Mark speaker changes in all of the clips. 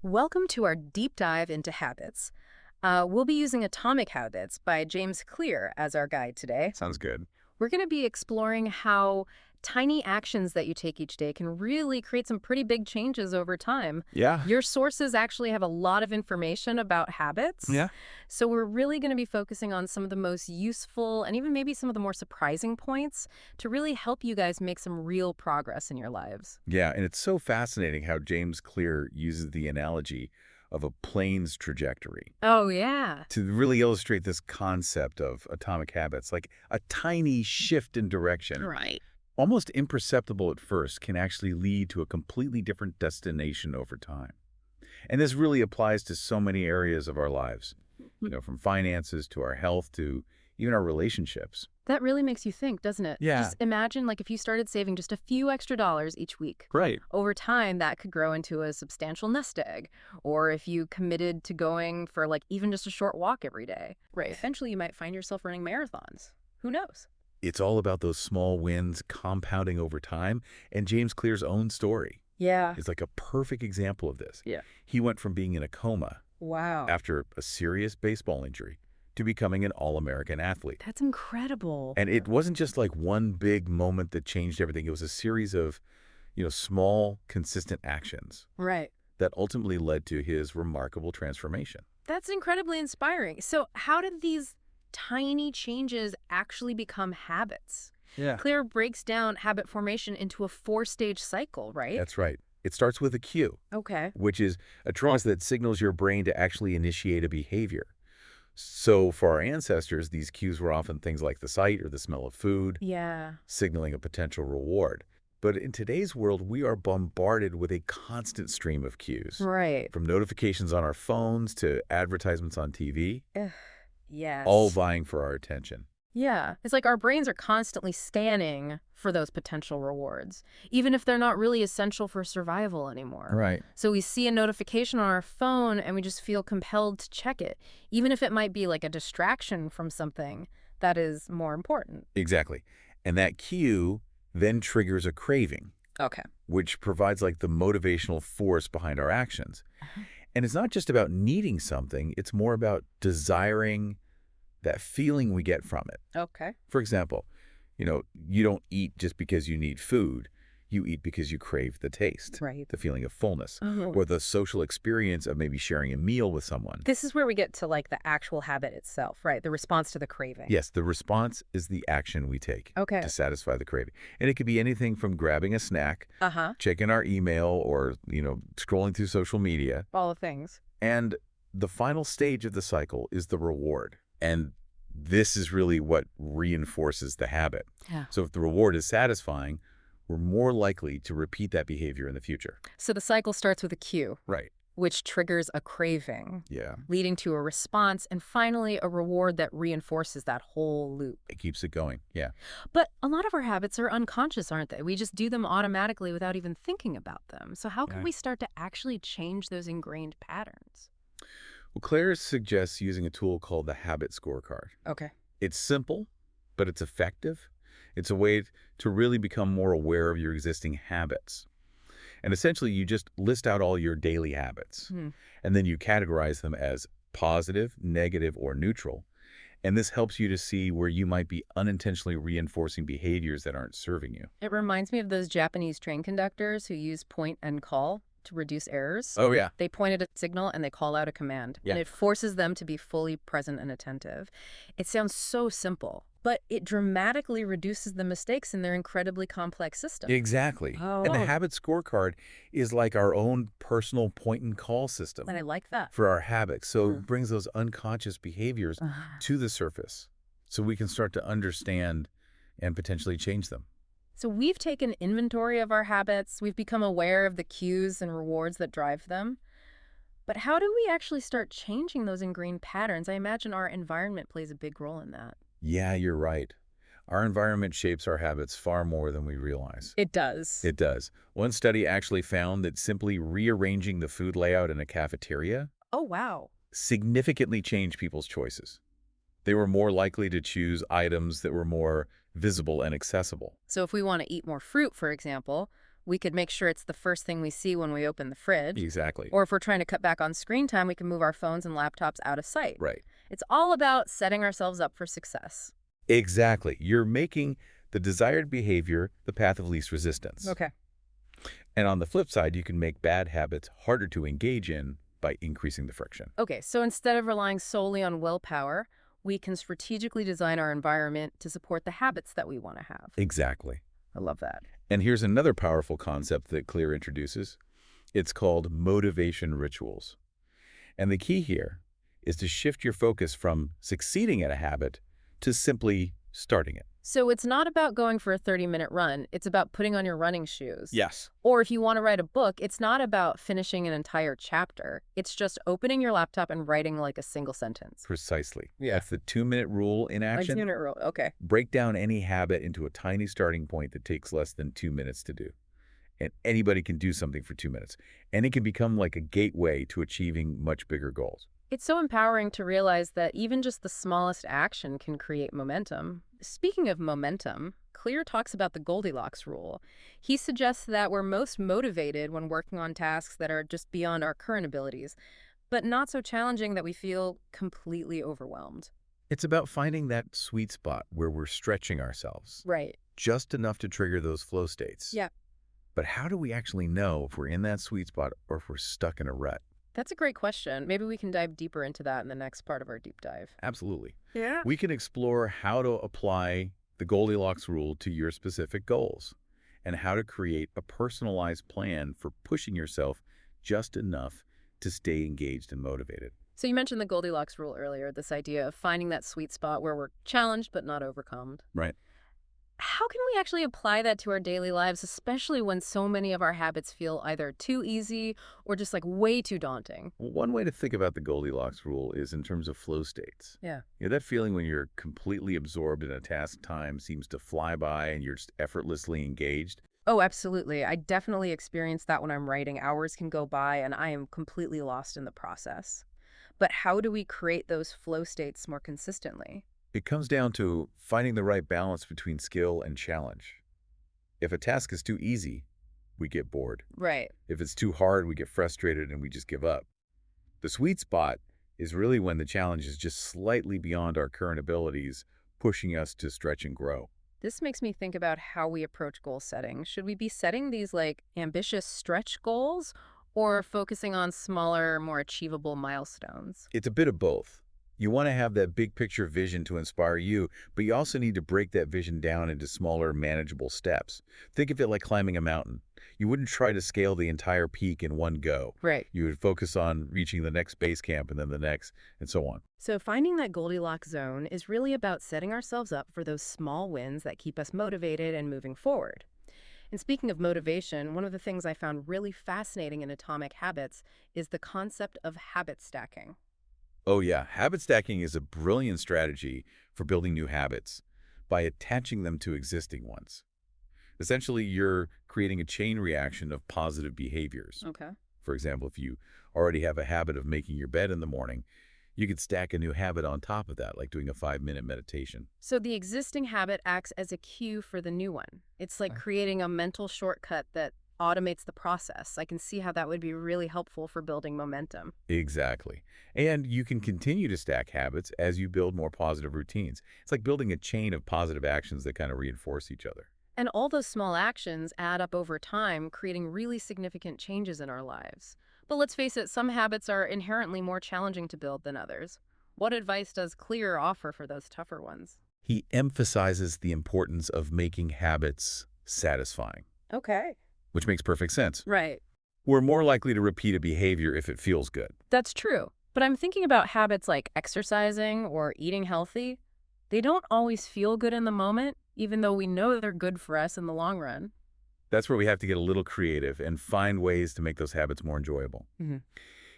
Speaker 1: Welcome to our deep dive into habits. We'll be using Atomic Habits by James Clear as our guide today.
Speaker 2: Sounds good.
Speaker 1: We're going to be exploring how tiny actions that you take each day can really create some pretty big changes over time.
Speaker 2: Yeah.
Speaker 1: Your sources actually have a lot of information about habits,
Speaker 2: Yeah.
Speaker 1: so we're really going to be focusing on some of the most useful and even maybe some of the more surprising points to really help you guys make some real progress in your lives.
Speaker 2: Yeah. And it's so fascinating how James Clear uses the analogy of a plane's trajectory
Speaker 1: Oh, yeah.
Speaker 2: to really illustrate this concept of atomic habits. Like a tiny shift in direction,
Speaker 1: Right.
Speaker 2: almost imperceptible at first, can actually lead to a completely different destination over time. And this really applies to so many areas of our lives, from finances to our health to even our relationships.
Speaker 1: That really makes you think, doesn't it?
Speaker 2: Yeah.
Speaker 1: Just imagine like if you started saving just a few extra dollars each week.
Speaker 2: Right.
Speaker 1: Over time, that could grow into a substantial nest egg. Or if you committed to going for like even just a short walk every day. Right. Eventually, you might find yourself running marathons. Who knows?
Speaker 2: It's all about those small wins compounding over time, and James Clear's own story
Speaker 1: Yeah.
Speaker 2: is like a perfect example of this.
Speaker 1: Yeah.
Speaker 2: He went from being in a coma
Speaker 1: Wow.
Speaker 2: after a serious baseball injury to becoming an All-American athlete.
Speaker 1: That's incredible.
Speaker 2: And it wasn't just like one big moment that changed everything. It was a series of, small, consistent actions
Speaker 1: Right.
Speaker 2: that ultimately led to his remarkable transformation.
Speaker 1: That's incredibly inspiring. So, how did these tiny changes actually become habits?
Speaker 2: Yeah.
Speaker 1: Clear breaks down habit formation into a four-stage cycle, right?
Speaker 2: That's right. It starts with a cue,
Speaker 1: Okay.
Speaker 2: which is a trance that signals your brain to actually initiate a behavior. So for our ancestors, these cues were often things like the sight or the smell of food,
Speaker 1: Yeah.
Speaker 2: signaling a potential reward. But in today's world, we are bombarded with a constant stream of cues,
Speaker 1: Right.
Speaker 2: from notifications on our phones to advertisements on TV,
Speaker 1: Ugh, yes.
Speaker 2: all vying for our attention.
Speaker 1: Yeah. It's like our brains are constantly scanning for those potential rewards, even if they're not really essential for survival anymore.
Speaker 2: Right.
Speaker 1: So we see a notification on our phone and we just feel compelled to check it, even if it might be like a distraction from something that is more important.
Speaker 2: Exactly. And that cue then triggers a craving,
Speaker 1: Okay.
Speaker 2: which provides like the motivational force behind our actions.
Speaker 1: Uh-huh.
Speaker 2: And it's not just about needing something, it's more about desiring that feeling we get from it.
Speaker 1: Okay.
Speaker 2: For example, you don't eat just because you need food. You eat because you crave the taste,
Speaker 1: Right.
Speaker 2: the feeling of fullness,
Speaker 1: Oh.
Speaker 2: or the social experience of maybe sharing a meal with someone.
Speaker 1: This is where we get to like the actual habit itself, right? The response to the craving.
Speaker 2: Yes, the response is the action we take
Speaker 1: Okay.
Speaker 2: to satisfy the craving. And it could be anything from grabbing a snack,
Speaker 1: Uh-huh.
Speaker 2: checking our email, or, scrolling through social media.
Speaker 1: All the things.
Speaker 2: And the final stage of the cycle is the reward. And this is really what reinforces the habit.
Speaker 1: Yeah.
Speaker 2: So if the reward is satisfying, we're more likely to repeat that behavior in the future.
Speaker 1: So the cycle starts with a cue,
Speaker 2: Right.
Speaker 1: which triggers a craving,
Speaker 2: Yeah.
Speaker 1: leading to a response, and finally a reward that reinforces that whole loop.
Speaker 2: It keeps it going. Yeah.
Speaker 1: But a lot of our habits are unconscious, aren't they? We just do them automatically without even thinking about them. So how can
Speaker 2: Yeah.
Speaker 1: we start to actually change those ingrained patterns?
Speaker 2: Well, Claire suggests using a tool called the Habit Scorecard.
Speaker 1: Okay.
Speaker 2: It's simple, but it's effective. It's a way to really become more aware of your existing habits. And essentially, you just list out all your daily habits,
Speaker 1: Hmm.
Speaker 2: and then you categorize them as positive, negative, or neutral. And this helps you to see where you might be unintentionally reinforcing behaviors that aren't serving you.
Speaker 1: It reminds me of those Japanese train conductors who use point and call to reduce errors.
Speaker 2: Oh, yeah.
Speaker 1: They point at a signal and they call out a command.
Speaker 2: Yeah.
Speaker 1: And it forces them to be fully present and attentive. It sounds so simple, but it dramatically reduces the mistakes in their incredibly complex system.
Speaker 2: Exactly. And the
Speaker 1: Oh.
Speaker 2: Habit Scorecard is like our own personal point-and-call system
Speaker 1: And I like that.
Speaker 2: for our habits. So
Speaker 1: Mm.
Speaker 2: it brings those unconscious behaviors
Speaker 1: Ah.
Speaker 2: to the surface so we can start to understand and potentially change them.
Speaker 1: So we've taken inventory of our habits. We've become aware of the cues and rewards that drive them. But how do we actually start changing those ingrained patterns? I imagine our environment plays a big role in that.
Speaker 2: Yeah, you're right. Our environment shapes our habits far more than we realize.
Speaker 1: It does.
Speaker 2: It does. One study actually found that simply rearranging the food layout in a cafeteria
Speaker 1: Oh, wow.
Speaker 2: significantly changed people's choices. They were more likely to choose items that were more visible and accessible.
Speaker 1: So if we want to eat more fruit, for example, We could make sure it's the first thing we see when we open the fridge.
Speaker 2: Exactly.
Speaker 1: Or if we're trying to cut back on screen time, we can move our phones and laptops out of sight.
Speaker 2: Right.
Speaker 1: It's all about setting ourselves up for success.
Speaker 2: Exactly. You're making the desired behavior the path of least resistance.
Speaker 1: Okay.
Speaker 2: And on the flip side, you can make bad habits harder to engage in by increasing the friction.
Speaker 1: Okay, so instead of relying solely on willpower, we can strategically design our environment to support the habits that we want to have.
Speaker 2: Exactly.
Speaker 1: I love that.
Speaker 2: And here's another powerful concept that Clear introduces. It's called motivation rituals. And the key here is to shift your focus from succeeding at a habit to simply starting it.
Speaker 1: So it's not about going for a 30-minute run. It's about putting on your running shoes.
Speaker 2: Yes.
Speaker 1: Or if you want to write a book, it's not about finishing an entire chapter. It's just opening your laptop and writing like a single sentence.
Speaker 2: Precisely.
Speaker 1: Yeah.
Speaker 2: That's the 2-minute rule in
Speaker 1: Like
Speaker 2: action.
Speaker 1: unit rule. Okay.
Speaker 2: Break down any habit into a tiny starting point that takes less than 2 minutes to do. And anybody can do something for 2 minutes. And it can become like a gateway to achieving much bigger goals.
Speaker 1: It's so empowering to realize that even just the smallest action can create momentum. Speaking of momentum, Clear talks about the Goldilocks rule. He suggests that we're most motivated when working on tasks that are just beyond our current abilities, but not so challenging that we feel completely overwhelmed.
Speaker 2: It's about finding that sweet spot where we're stretching ourselves,
Speaker 1: Right.
Speaker 2: just enough to trigger those flow states.
Speaker 1: Yeah.
Speaker 2: But how do we actually know if we're in that sweet spot or if we're stuck in a rut?
Speaker 1: That's a great question. Maybe we can dive deeper into that in the next part of our deep dive.
Speaker 2: Absolutely.
Speaker 1: Yeah.
Speaker 2: We can explore how to apply the Goldilocks rule to your specific goals and how to create a personalized plan for pushing yourself just enough to stay engaged and motivated.
Speaker 1: So you mentioned the Goldilocks rule earlier, this idea of finding that sweet spot where we're challenged but not overcome.
Speaker 2: Right.
Speaker 1: How can we actually apply that to our daily lives, especially when so many of our habits feel either too easy or just like way too daunting?
Speaker 2: Well, one way to think about the Goldilocks rule is in terms of flow states.
Speaker 1: Yeah.
Speaker 2: That feeling when you're completely absorbed in a task, time seems to fly by and you're just effortlessly engaged.
Speaker 1: Oh, absolutely. I definitely experience that when I'm writing. Hours can go by and I am completely lost in the process. But how do we create those flow states more consistently?
Speaker 2: It comes down to finding the right balance between skill and challenge. If a task is too easy, we get bored.
Speaker 1: Right.
Speaker 2: If it's too hard, we get frustrated and we just give up. The sweet spot is really when the challenge is just slightly beyond our current abilities, pushing us to stretch and grow.
Speaker 1: This makes me think about how we approach goal setting. Should we be setting these like ambitious stretch goals or focusing on smaller, more achievable milestones?
Speaker 2: It's a bit of both. You want to have that big picture vision to inspire you, but you also need to break that vision down into smaller, manageable steps. Think of it like climbing a mountain. You wouldn't try to scale the entire peak in one go.
Speaker 1: Right.
Speaker 2: You would focus on reaching the next base camp and then the next, and so on.
Speaker 1: So finding that Goldilocks zone is really about setting ourselves up for those small wins that keep us motivated and moving forward. And speaking of motivation, one of the things I found really fascinating in Atomic Habits is the concept of habit stacking.
Speaker 2: Oh yeah, habit stacking is a brilliant strategy for building new habits by attaching them to existing ones. Essentially, you're creating a chain reaction of positive behaviors.
Speaker 1: Okay.
Speaker 2: For example, if you already have a habit of making your bed in the morning, you could stack a new habit on top of that, like doing a 5-minute meditation.
Speaker 1: So the existing habit acts as a cue for the new one. It's like creating a mental shortcut that automates the process. I can see how that would be really helpful for building momentum.
Speaker 2: Exactly. And you can continue to stack habits as you build more positive routines. It's like building a chain of positive actions that kind of reinforce each other.
Speaker 1: And all those small actions add up over time, creating really significant changes in our lives. But let's face it, some habits are inherently more challenging to build than others. What advice does Clear offer for those tougher ones?
Speaker 2: He emphasizes the importance of making habits satisfying,
Speaker 1: Okay.
Speaker 2: which makes perfect sense.
Speaker 1: Right.
Speaker 2: We're more likely to repeat a behavior if it feels good.
Speaker 1: That's true. But I'm thinking about habits like exercising or eating healthy. They don't always feel good in the moment, even though we know they're good for us in the long run.
Speaker 2: That's where we have to get a little creative and find ways to make those habits more enjoyable.
Speaker 1: Mhm.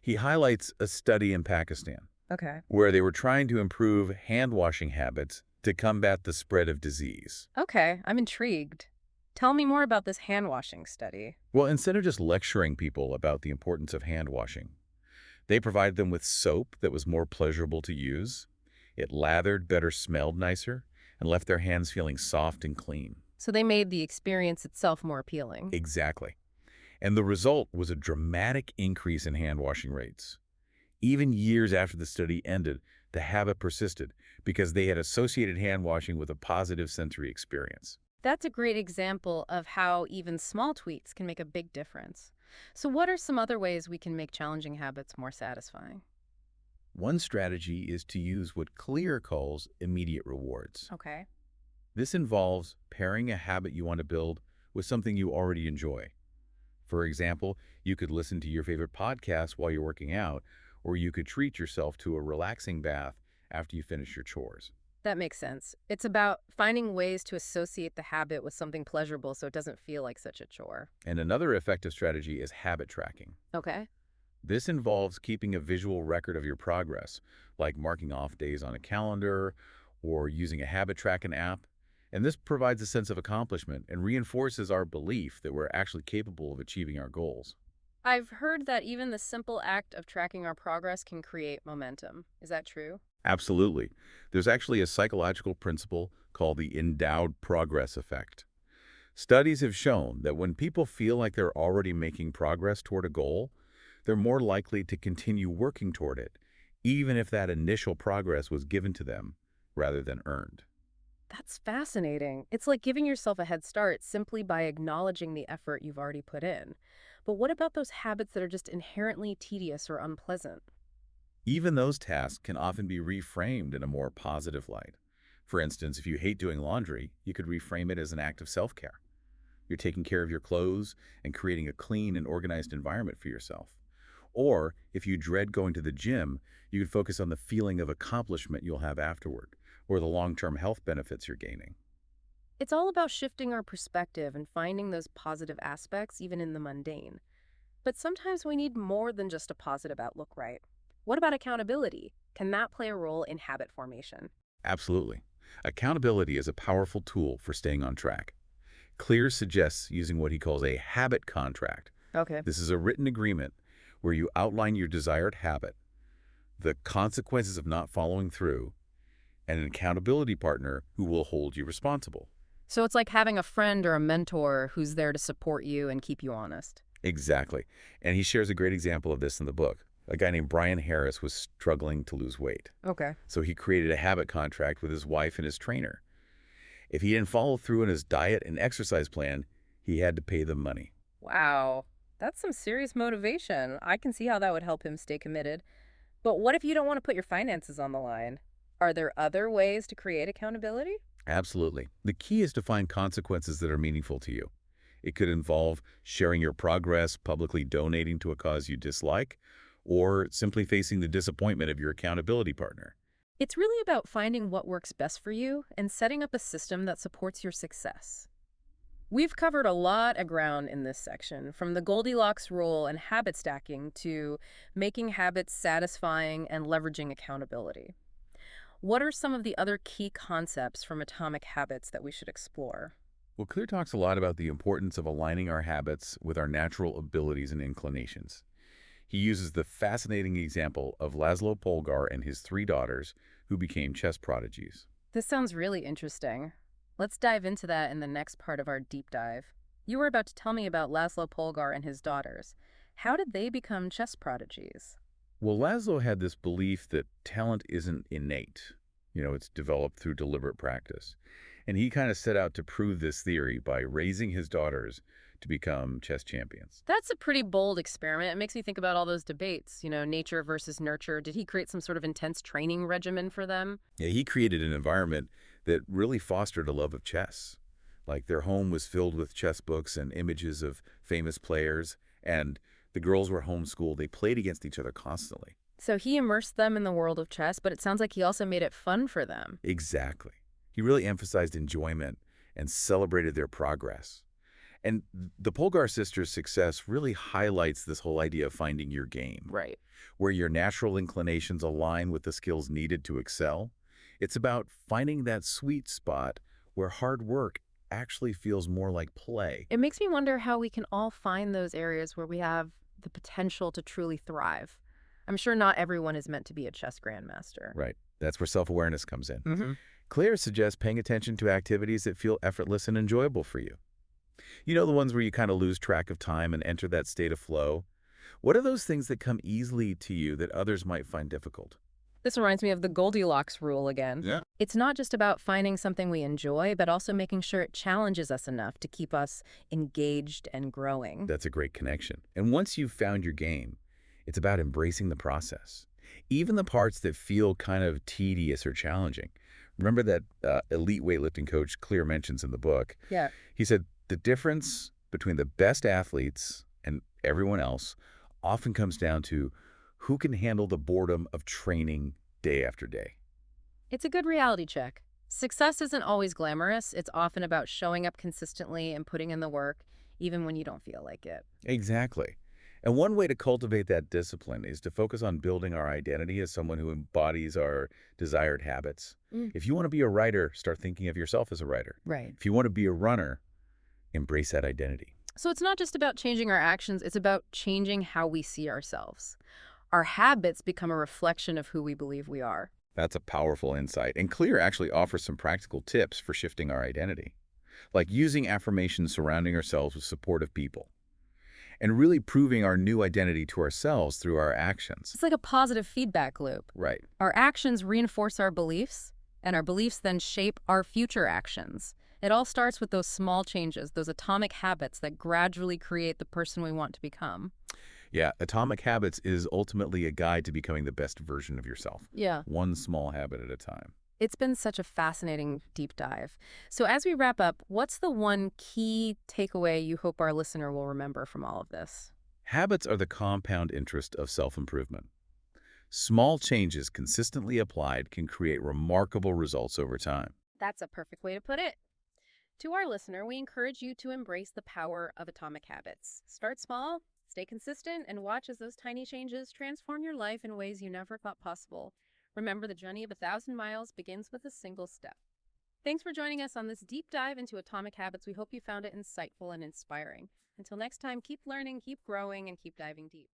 Speaker 2: He highlights a study in Pakistan
Speaker 1: Okay.
Speaker 2: where they were trying to improve hand-washing habits to combat the spread of disease.
Speaker 1: Okay, I'm intrigued. Tell me more about this hand-washing study.
Speaker 2: Well, instead of just lecturing people about the importance of hand washing, they provided them with soap that was more pleasurable to use. It lathered better, smelled nicer, and left their hands feeling soft and clean.
Speaker 1: So they made the experience itself more appealing.
Speaker 2: Exactly. And the result was a dramatic increase in hand washing rates. Even years after the study ended, the habit persisted because they had associated hand washing with a positive sensory experience.
Speaker 1: That's a great example of how even small tweaks can make a big difference. So what are some other ways we can make challenging habits more satisfying?
Speaker 2: One strategy is to use what Clear calls immediate rewards.
Speaker 1: Okay.
Speaker 2: This involves pairing a habit you want to build with something you already enjoy. For example, you could listen to your favorite podcast while you're working out, or you could treat yourself to a relaxing bath after you finish your chores.
Speaker 1: That makes sense. It's about finding ways to associate the habit with something pleasurable so it doesn't feel like such a chore.
Speaker 2: And another effective strategy is habit tracking.
Speaker 1: Okay.
Speaker 2: This involves keeping a visual record of your progress, like marking off days on a calendar or using a habit tracking app. And this provides a sense of accomplishment and reinforces our belief that we're actually capable of achieving our goals.
Speaker 1: I've heard that even the simple act of tracking our progress can create momentum. Is that true?
Speaker 2: Absolutely. There's actually a psychological principle called the endowed progress effect. Studies have shown that when people feel like they're already making progress toward a goal, they're more likely to continue working toward it, even if that initial progress was given to them rather than earned.
Speaker 1: That's fascinating. It's like giving yourself a head start simply by acknowledging the effort you've already put in. But what about those habits that are just inherently tedious or unpleasant?
Speaker 2: Even those tasks can often be reframed in a more positive light. For instance, if you hate doing laundry, you could reframe it as an act of self-care. You're taking care of your clothes and creating a clean and organized environment for yourself. Or if you dread going to the gym, you could focus on the feeling of accomplishment you'll have afterward, or the long-term health benefits you're gaining.
Speaker 1: It's all about shifting our perspective and finding those positive aspects even in the mundane. But sometimes we need more than just a positive outlook, right? What about accountability? Can that play a role in habit formation?
Speaker 2: Absolutely. Accountability is a powerful tool for staying on track. Clear suggests using what he calls a habit contract.
Speaker 1: Okay.
Speaker 2: This is a written agreement where you outline your desired habit, the consequences of not following through, and an accountability partner who will hold you responsible.
Speaker 1: So it's like having a friend or a mentor who's there to support you and keep you honest.
Speaker 2: Exactly. And he shares a great example of this in the book. A guy named Brian Harris was struggling to lose weight.
Speaker 1: Okay.
Speaker 2: So he created a habit contract with his wife and his trainer. If he didn't follow through on his diet and exercise plan, he had to pay them money.
Speaker 1: Wow. That's some serious motivation. I can see how that would help him stay committed. But what if you don't want to put your finances on the line? Are there other ways to create accountability?
Speaker 2: Absolutely. The key is to find consequences that are meaningful to you. It could involve sharing your progress, publicly donating to a cause you dislike, or simply facing the disappointment of your accountability partner.
Speaker 1: It's really about finding what works best for you and setting up a system that supports your success. We've covered a lot of ground in this section, from the Goldilocks rule and habit stacking to making habits satisfying and leveraging accountability. What are some of the other key concepts from Atomic Habits that we should explore?
Speaker 2: Well, Clear talks a lot about the importance of aligning our habits with our natural abilities and inclinations. He uses the fascinating example of Laszlo Polgar and his three daughters who became chess prodigies.
Speaker 1: This sounds really interesting. Let's dive into that in the next part of our deep dive. You were about to tell me about Laszlo Polgar and his daughters. How did they become chess prodigies?
Speaker 2: Well, Laszlo had this belief that talent isn't innate. It's developed through deliberate practice. And he kind of set out to prove this theory by raising his daughters to become chess champions.
Speaker 1: That's a pretty bold experiment. It makes me think about all those debates, nature versus nurture. Did he create some sort of intense training regimen for them?
Speaker 2: Yeah, he created an environment that really fostered a love of chess. Like their home was filled with chess books and images of famous players, and the girls were homeschooled. They played against each other constantly.
Speaker 1: So he immersed them in the world of chess, but it sounds like he also made it fun for them.
Speaker 2: Exactly. He really emphasized enjoyment and celebrated their progress. And the Polgar sisters' success really highlights this whole idea of finding your game,
Speaker 1: Right.
Speaker 2: where your natural inclinations align with the skills needed to excel. It's about finding that sweet spot where hard work actually feels more like play.
Speaker 1: It makes me wonder how we can all find those areas where we have the potential to truly thrive. I'm sure not everyone is meant to be a chess grandmaster.
Speaker 2: Right. That's where self-awareness comes in.
Speaker 1: Mm-hmm.
Speaker 2: Claire suggests paying attention to activities that feel effortless and enjoyable for you. You know, the ones where you kind of lose track of time and enter that state of flow? What are those things that come easily to you that others might find difficult?
Speaker 1: This reminds me of the Goldilocks rule again.
Speaker 2: Yeah.
Speaker 1: It's not just about finding something we enjoy, but also making sure it challenges us enough to keep us engaged and growing.
Speaker 2: That's a great connection. And once you've found your game, it's about embracing the process. Even the parts that feel kind of tedious or challenging. Remember that elite weightlifting coach Clear mentions in the book?
Speaker 1: Yeah.
Speaker 2: He said the difference between the best athletes and everyone else often comes down to who can handle the boredom of training day after day.
Speaker 1: It's a good reality check. Success isn't always glamorous. It's often about showing up consistently and putting in the work, even when you don't feel like it.
Speaker 2: Exactly. And one way to cultivate that discipline is to focus on building our identity as someone who embodies our desired habits.
Speaker 1: Mm.
Speaker 2: If you want to be a writer, start thinking of yourself as a writer.
Speaker 1: Right.
Speaker 2: If you want to be a runner, embrace that identity.
Speaker 1: So it's not just about changing our actions, it's about changing how we see ourselves. Our habits become a reflection of who we believe we are.
Speaker 2: That's a powerful insight. And Clear actually offers some practical tips for shifting our identity, like using affirmations surrounding ourselves with supportive people, and really proving our new identity to ourselves through our actions.
Speaker 1: It's like a positive feedback loop.
Speaker 2: Right.
Speaker 1: Our actions reinforce our beliefs, and our beliefs then shape our future actions. It all starts with those small changes, those atomic habits that gradually create the person we want to become.
Speaker 2: Yeah, Atomic Habits is ultimately a guide to becoming the best version of yourself,
Speaker 1: Yeah.
Speaker 2: one small habit at a time.
Speaker 1: It's been such a fascinating deep dive. So as we wrap up, what's the one key takeaway you hope our listener will remember from all of this?
Speaker 2: Habits are the compound interest of self-improvement. Small changes consistently applied can create remarkable results over time.
Speaker 1: That's a perfect way to put it. To our listener, we encourage you to embrace the power of atomic habits. Start small, stay consistent, and watch as those tiny changes transform your life in ways you never thought possible. Remember, the journey of 1,000 miles begins with a single step. Thanks for joining us on this deep dive into atomic habits. We hope you found it insightful and inspiring. Until next time, keep learning, keep growing, and keep diving deep.